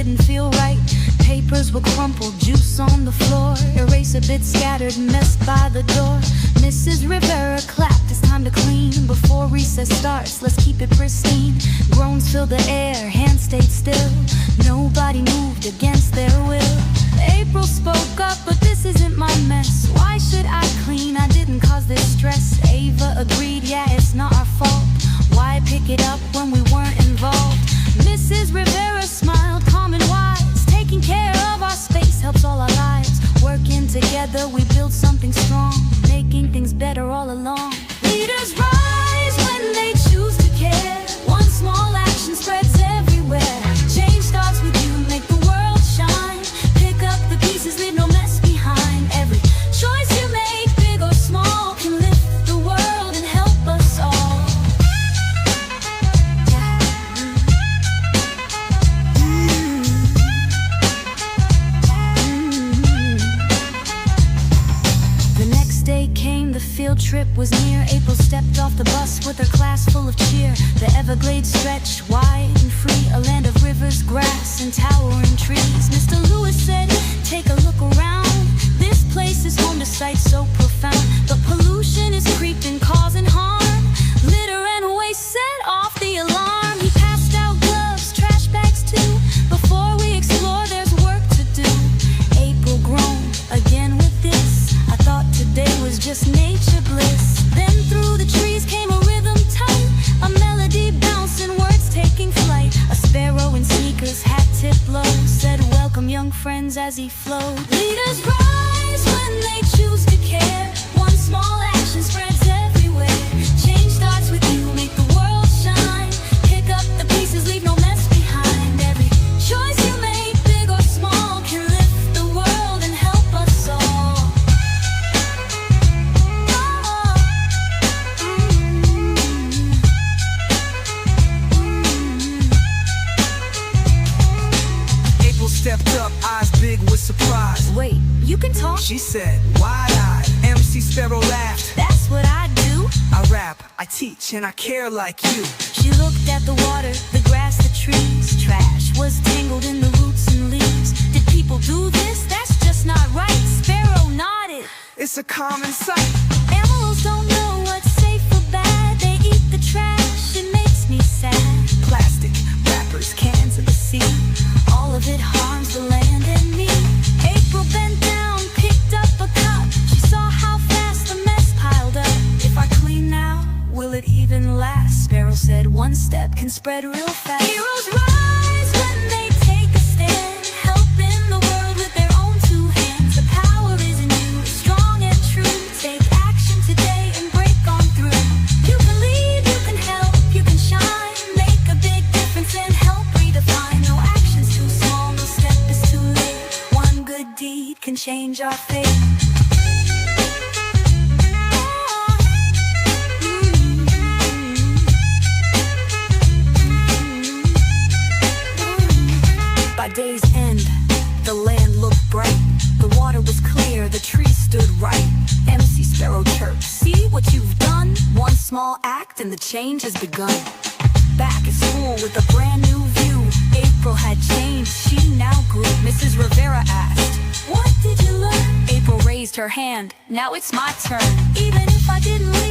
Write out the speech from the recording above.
didn't feel right. Papers were crumpled, juice on the floor, eraser bits scattered, messed by the door. Mrs. Rivera clapped, it's time to clean. Before recess starts, let's keep it pristine. Groans filled the air, hands stayed still. Nobody moved against their will. April spoke up, but this isn't my mess. Why should I clean? I didn't cause this stress. Ava agreed, yeah, it's not our fault. Why pick it up when we weren't involved? Mrs. Rivera smiled, calm and wise. Taking care of our space helps all our lives. Working together, we build something strong, making things better all along. Leaders rise when they choose to care. One small action spreads everywhere. Change starts with you, make the world shine. Pick up the pieces, leave no mess behind. Every choice you make, big or small, can lift the world and help us all. The next day came, the field trip was near. April stepped off the bus with her class full of cheer. The Everglades stretched wide and free, a land of rivers, grass, and towering trees. Mr. Lewis said, take a look around. This place is home to sights so profound. But pollution is creeping, causing harm. Litter and waste set off the alarm. He passed out gloves, trash bags too. Before we explore, there's work to do. April groaned again with this. I thought today was just nature bliss. Then through the trees came a rhythm tight, a melody bouncing, words taking flight. A sparrow in sneakers, hat tipped low, said welcome young friends as he flowed. Leaders rise when they choose to care. One small action spreads everywhere. Change starts with you, make the world shine. Pick up the pieces, leave no mess behind. Every choice you make, big or small, can lift the world and help us all. April stepped up, eyes big with surprise. Wait, you can talk? She said, wide-eyed. MC Sparrow laughed. That's what I do. I rap, I teach, and I care like you. She looked at the water, the grass, the trees. Trash was tangled in the roots and leaves. Did people do this? That's just not right. Sparrow nodded. It's a common sight. Animals don't know what's safe or bad. They eat the trash, it makes me sad. Plastic, wrappers, cans of the sea. All of it harms the land and me. April bent down, picked up a cup. She saw how fast the mess piled up. If I clean now, will it even last? Sparrow said one step can spread real fast. Heroes rise when they take a stand, helping the world with their own two hands. The power is in you, strong and true. Take action today and break on through. You can lead, you can help, you can shine. Make a big difference and help redefine. No action's too small, no step is too late. One good deed can change our fate. By day's end, the land looked bright. The water was clear, the trees stood right. MC Sparrow chirped, see what you've done? One small act and the change has begun. Back at school with a brand new view, April had changed, she now grew. Mrs. Rivera asked, what did you learn? April raised her hand, now it's my turn. Even if I didn't live